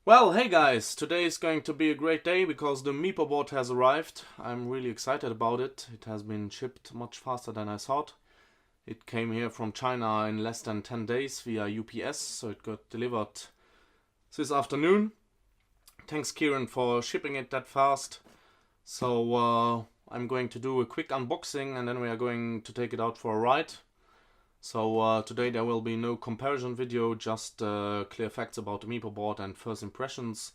Well, hey guys, today is going to be a great day because the Meepo Board has arrived. I'm really excited about it. It has been shipped much faster than I thought. It came here from China in less than 10 days via UPS, so it got delivered this afternoon. Thanks Kieran for shipping it that fast. So I'm going to do a quick unboxing and then we are going to take it out for a ride. So today there will be no comparison video, just clear facts about the Meepo board and first impressions.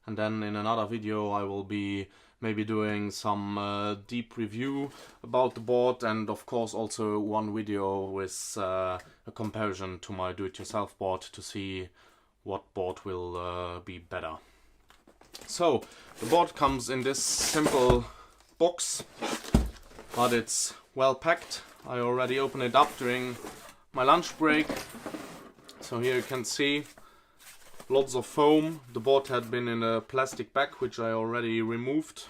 And then in another video I will be maybe doing some deep review about the board, and of course also one video with a comparison to my do-it-yourself board to see what board will be better. So the board comes in this simple box, but it's well packed. I already opened it up during my lunch break. So here you can see lots of foam. The board had been in a plastic bag, which I already removed.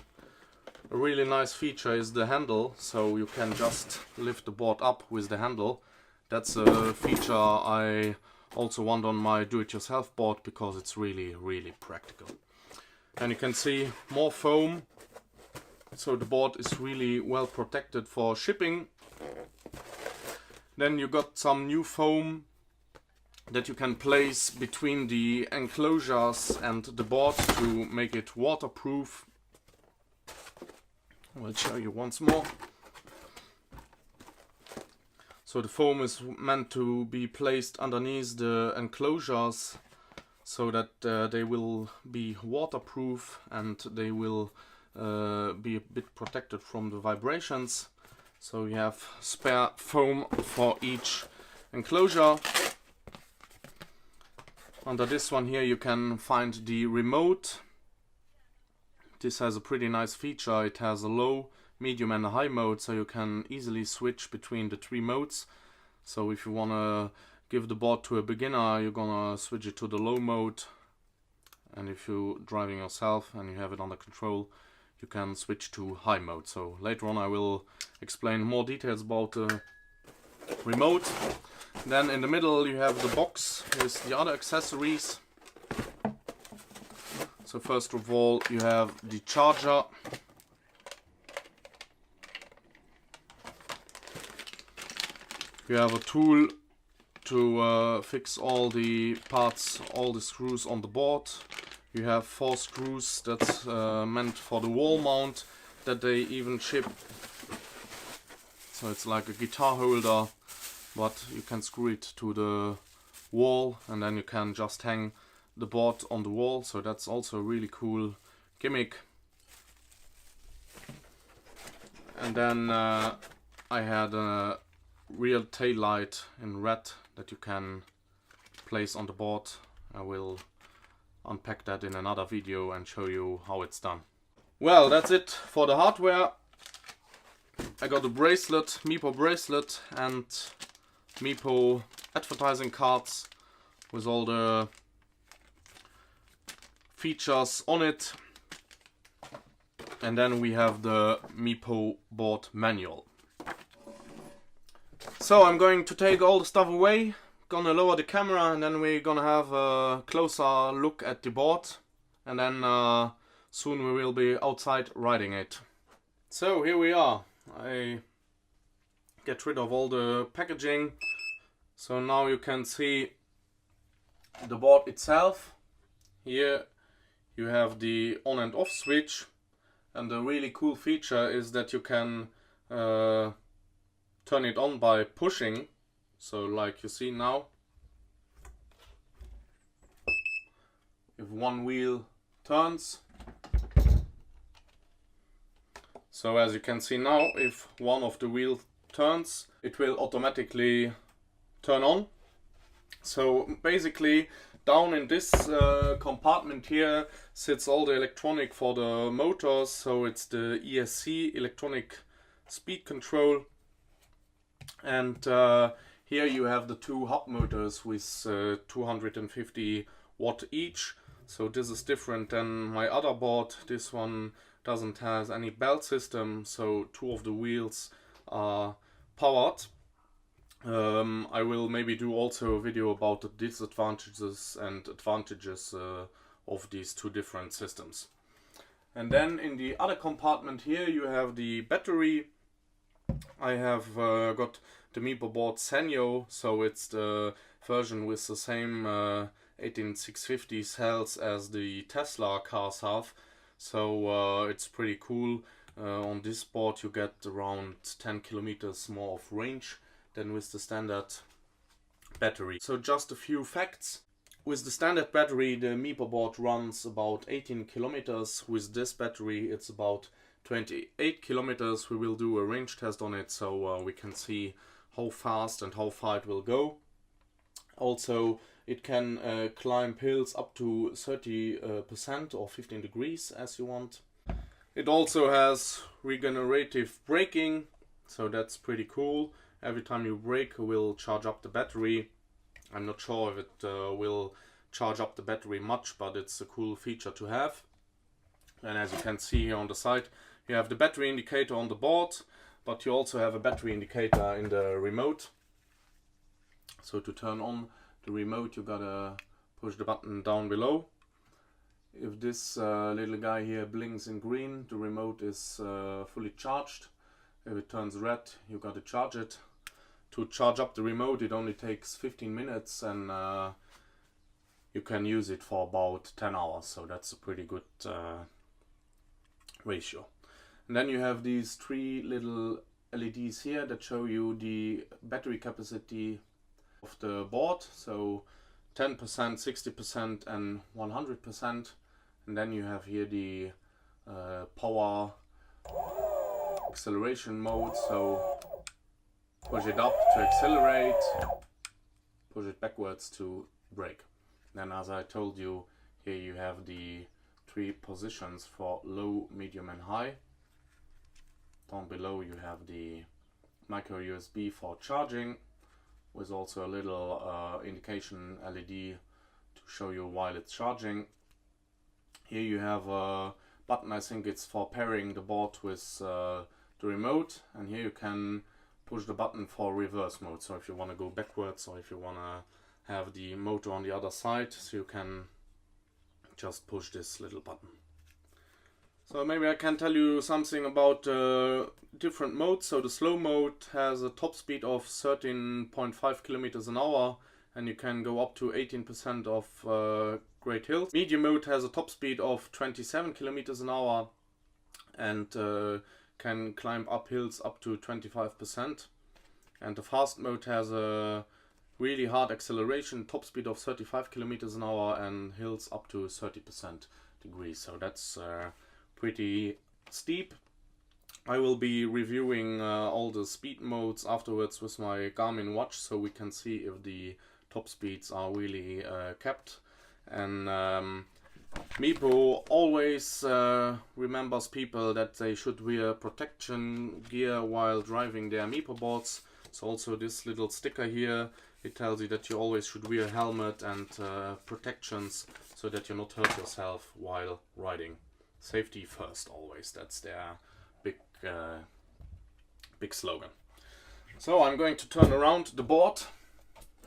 A really nice feature is the handle, so you can just lift the board up with the handle. That's a feature I also want on my do-it-yourself board because it's really practical. And you can see more foam, so the board is really well protected for shipping. Then you got some new foam that you can place between the enclosures and the board to make it waterproof. I will show you once more. So the foam is meant to be placed underneath the enclosures so that they will be waterproof and they will be a bit protected from the vibrations. So you have spare foam for each enclosure. Under this one here you can find the remote. This has a pretty nice feature. It has a low, medium and a high mode, so you can easily switch between the three modes. So if you want to give the board to a beginner, you're gonna switch it to the low mode. And if you're driving yourself and you have it under control, you can switch to high mode. So later on I will explain more details about the remote. Then in the middle you have the box with the other accessories. So first of all you have the charger. You have a tool to fix all the parts, all the screws on the board. You have 4 screws that's meant for the wall mount that they even ship. So it's like a guitar holder, but you can screw it to the wall and then you can just hang the board on the wall. So that's also a really cool gimmick. And then I had a real tail light in red that you can place on the board. I will unpack that in another video and show you how it's done. Well, that's it for the hardware. I got a bracelet, Meepo bracelet, and Meepo advertising cards with all the features on it. And then we have the Meepo board manual. So I'm going to take all the stuff away, gonna lower the camera, and then we're gonna have a closer look at the board, and then soon we will be outside riding it. So here we are. I get rid of all the packaging, so now you can see the board itself. Here you have the on and off switch, and the really cool feature is that you can turn it on by pushing. So like you see now, if one wheel turns, so as you can see now, if one of the wheels turns, it will automatically turn on. So basically down in this compartment here sits all the electronic for the motors. So it's the ESC, electronic speed control, and here you have the 2 hub motors with 250 watt each. So this is different than my other board. This one doesn't have any belt system, so 2 of the wheels are powered. I will maybe do also a video about the disadvantages and advantages of these two different systems. And then in the other compartment here you have the battery. I have got the Meepo Board Sanyo, so it's the version with the same 18650 cells as the Tesla cars have. So it's pretty cool. On this board you get around 10 kilometers more of range than with the standard battery. So just a few facts. With the standard battery the Meepo Board runs about 18 kilometers. With this battery it's about 28 kilometers. We will do a range test on it so we can see how fast and how far it will go. Also it can climb hills up to 30% or 15 degrees as you want. It also has regenerative braking, so that's pretty cool. Every time you brake it will charge up the battery. I'm not sure if it will charge up the battery much, but it's a cool feature to have. And as you can see here on the side, you have the battery indicator on the board, but you also have a battery indicator in the remote. So to turn on the remote you gotta push the button down below. If this little guy here blinks in green, the remote is fully charged. If it turns red, you gotta charge it. To charge up the remote it only takes 15 minutes and you can use it for about 10 hours, so that's a pretty good ratio. And then you have these three little LEDs here that show you the battery capacity of the board, so 10%, 60% and 100%. And then you have here the power acceleration mode, so push it up to accelerate, push it backwards to brake. Then as I told you, here you have the three positions for low, medium and high. Down below you have the micro USB for charging, with also a little indication LED to show you while it's charging. Here you have a button, I think it's for pairing the board with the remote, and here you can push the button for reverse mode, so if you want to go backwards or if you want to have the motor on the other side, so you can just push this little button. So maybe I can tell you something about different modes. So the slow mode has a top speed of 13.5 kilometers an hour and you can go up to 18% of great hills. Medium mode has a top speed of 27 kilometers an hour and can climb up hills up to 25%. And the fast mode has a really hard acceleration, top speed of 35 kilometers an hour and hills up to 30% degrees. So that's pretty steep. I will be reviewing all the speed modes afterwards with my Garmin watch, so we can see if the top speeds are really kept. And Meepo always remembers people that they should wear protection gear while driving their Meepo boards. So also this little sticker here, it tells you that you always should wear a helmet and protections so that you not hurt yourself while riding. Safety first always, that's their big slogan. So I'm going to turn around the board.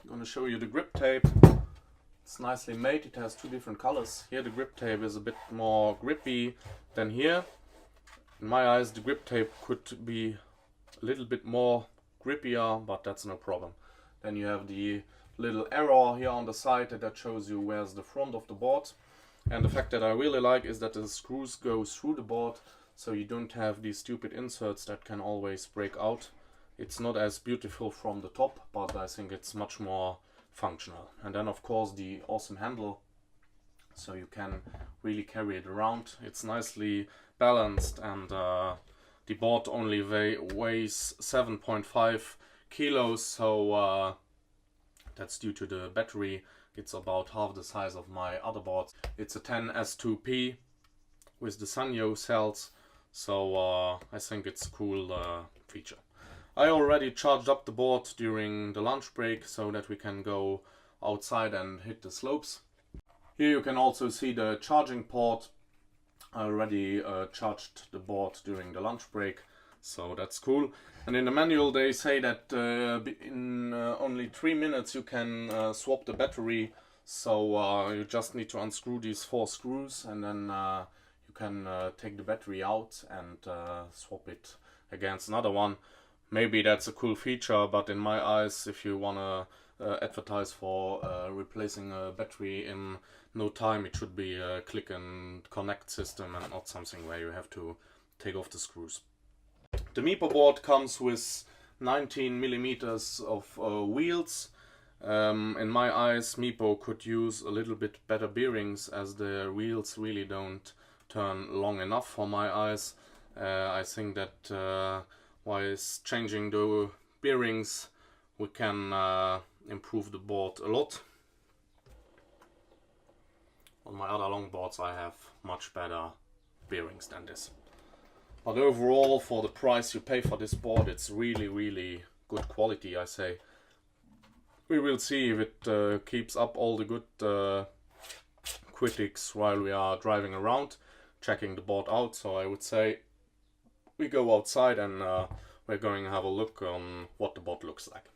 I'm going to show you the grip tape. It's nicely made, it has two different colors. Here the grip tape is a bit more grippy than here. In my eyes the grip tape could be a little bit more grippier, but that's no problem. Then you have the little arrow here on the side that shows you where's the front of the board. And the fact that I really like is that the screws go through the board, so you don't have these stupid inserts that can always break out. It's not as beautiful from the top, but I think it's much more functional. And then of course the awesome handle, so you can really carry it around. It's nicely balanced, and the board only weighs 7.5 kilos, so that's due to the battery. It's about half the size of my other boards. It's a 10S2P with the Sanyo cells, so I think it's a cool feature. I already charged up the board during the lunch break so that we can go outside and hit the slopes. Here you can also see the charging port. I already charged the board during the lunch break, so that's cool. And in the manual they say that in only 3 minutes you can swap the battery, So you just need to unscrew these 4 screws, and then you can take the battery out and swap it against another one. Maybe that's a cool feature, but in my eyes, if you wanna advertise for replacing a battery in no time, it should be a click and connect system and not something where you have to take off the screws. The Meepo board comes with 19 millimeters of wheels. In my eyes, Meepo could use a little bit better bearings, as the wheels really don't turn long enough for my eyes. I think that while changing the bearings, we can improve the board a lot. On my other longboards I have much better bearings than this. But overall, for the price you pay for this board, it's really good quality, I say. We will see if it keeps up all the good critics while we are driving around, checking the board out. So I would say we go outside and we're going to have a look on what the board looks like.